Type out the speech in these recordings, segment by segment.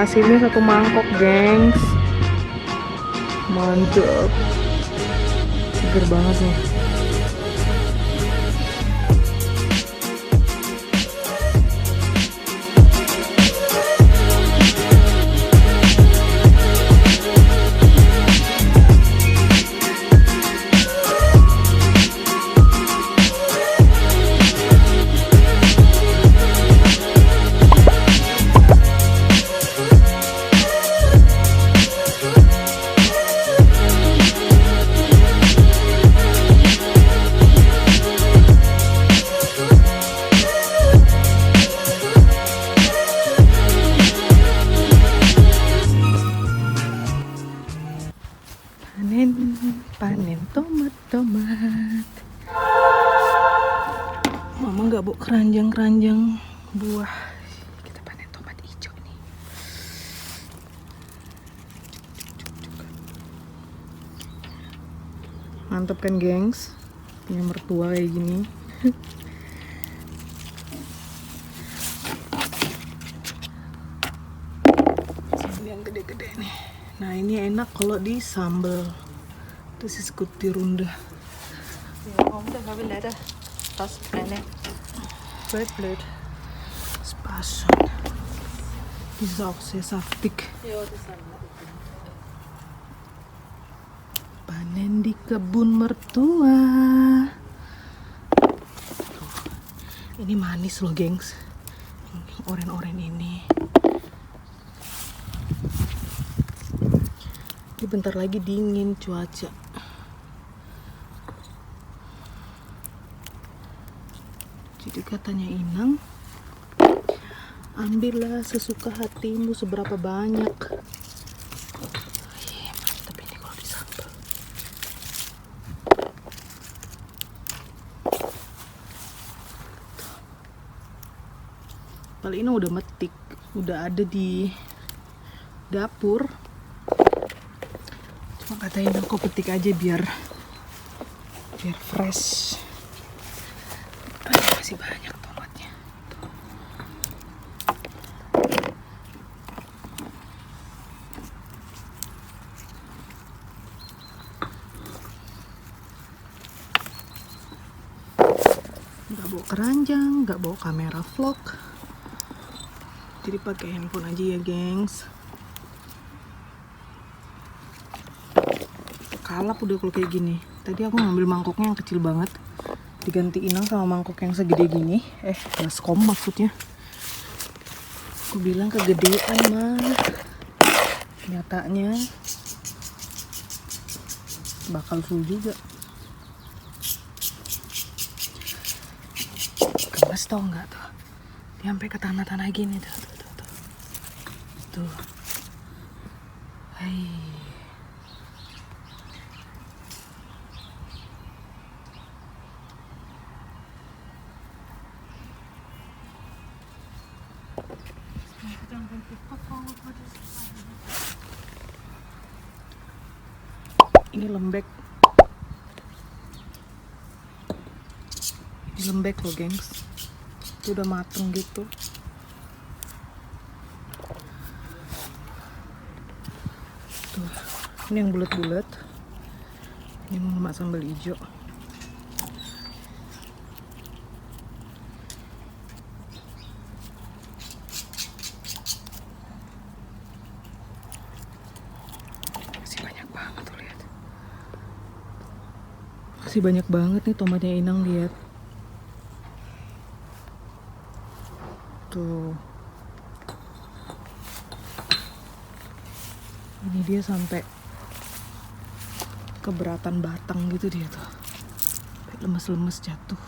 hasilnya satu mangkok, gengs. Mantap. Seger banget nih. Panen tomat. Mama nggak bawa keranjang buah. Kita panen tomat hijau nih. Mantep kan, gengs? Punya mertua kayak gini. Ini yang gede-gede nih. Nah, ini enak kalau di sambal. Terus ikuti runda. Ja, om det har vi lært det. Fast brænde. Blöd. Sparsam. Die ist auch sehr saftig. Ja, det samme. Panen di kebun mertua. Ini manis loh, gengs. Oren-oren ini. Ini bentar lagi dingin cuaca. Jadi katanya Inang, ambillah sesuka hatimu seberapa banyak. Mantap ini kalau disambal. Paling Inang udah metik, udah ada di dapur. Cuma kata Inang kok petik aja biar fresh. Masih banyak tomatnya. Nggak bawa keranjang, nggak bawa kamera vlog. Jadi pakai handphone aja ya, gengs. Kalap udah kalau kayak gini. Tadi aku ngambil mangkoknya yang kecil banget. Diganti Inang sama mangkok yang segede gini. Baskom maksudnya. Aku bilang kegedean mah. Nyatanya bakal full juga. Gemes tau nggak tuh? Dia sampai ke tanah-tanah gini tuh. Tuh. Hai. Ini lembek. Ini lembek loh, gengs. Itu udah mateng gitu. Tuh, ini yang bulat-bulat. Ini mau sambal hijau. Masih banyak banget nih tomatnya Inang, lihat. Tuh. Ini dia sampai keberatan batang gitu dia tuh. Lemes-lemes jatuh.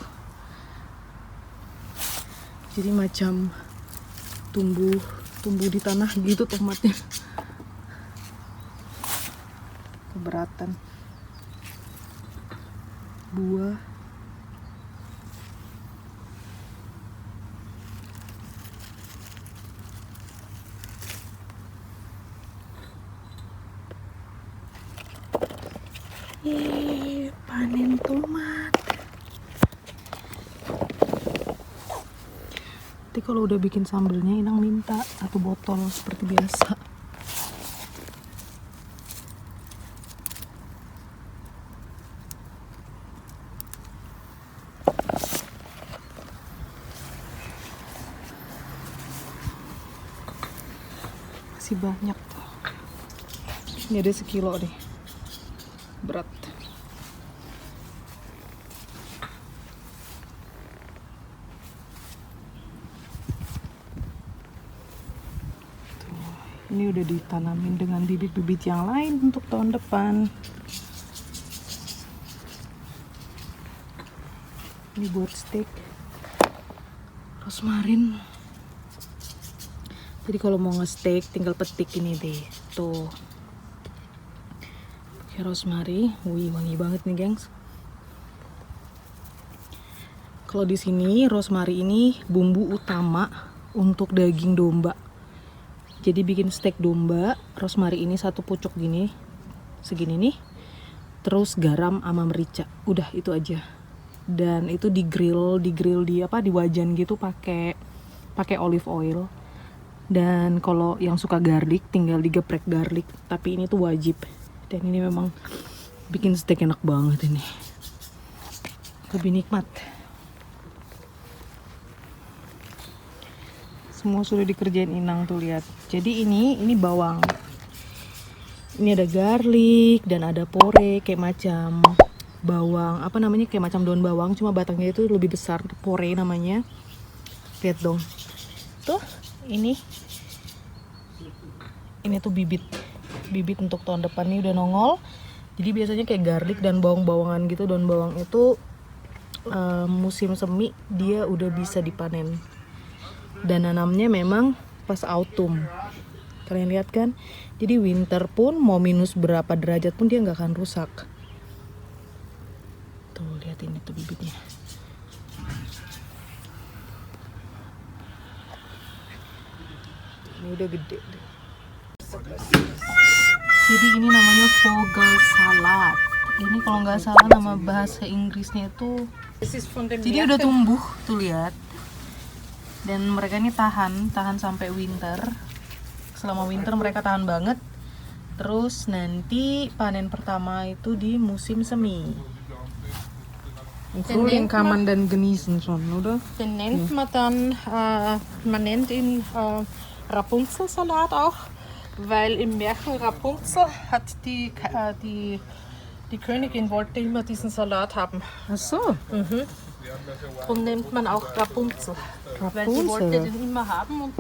Jadi macam tumbuh di tanah gitu tomatnya. Keberatan. Buah. Panen tomat. Nanti kalau udah bikin sambelnya Inang minta 1 botol seperti biasa. Masih banyak tuh. Ini ada 1 kilo deh. Berat. Ini udah ditanamin dengan bibit-bibit yang lain untuk tahun depan. Ini buat steak. Rosmarin. Jadi kalau mau nge-steak tinggal petik ini deh. Tuh. Pakai rosemary. Wih, wangi banget nih, gengs. Kalau di sini rosemary ini bumbu utama untuk daging domba. Jadi bikin steak domba, rosemary ini 1 pucuk gini, segini nih. Terus garam sama merica. Udah itu aja. Dan itu di grill di wajan gitu pakai olive oil. Dan kalau yang suka garlic tinggal digeprek garlic, tapi ini tuh wajib. Dan ini memang bikin steak enak banget ini. Lebih nikmat. Semua sudah dikerjain Inang tuh, lihat. Jadi ini bawang. Ini ada garlic dan ada pore kayak macam bawang, apa namanya, kayak macam daun bawang, cuma batangnya itu lebih besar, pore namanya. Lihat dong. Tuh, ini tuh bibit untuk tahun depan nih udah nongol. Jadi biasanya kayak garlic dan bawang-bawangan gitu, daun bawang itu musim semi dia udah bisa dipanen. Dan nanamnya memang pas autumn. Kalian lihat kan? Jadi winter pun mau minus berapa derajat pun dia nggak akan rusak. Tuh, lihat ini tuh bibitnya. Ini udah gede. Jadi ini namanya Vogelsalat. Ini kalau nggak salah nama bahasa Inggrisnya itu. Jadi udah tumbuh, tuh lihat. Dan mereka ini tahan sampai winter. Selama winter mereka tahan banget. Terus nanti panen pertama itu di musim semi. Frühling kann man dann genießen schon, oder? Den nennt man dann, man nennt ihn Rapunzelsalat auch, weil im Märchen Rapunzel hat die Königin wollte immer diesen Salat haben. Ach so. Darum nennt man auch Rapunzel. Weil sie wollte den immer haben und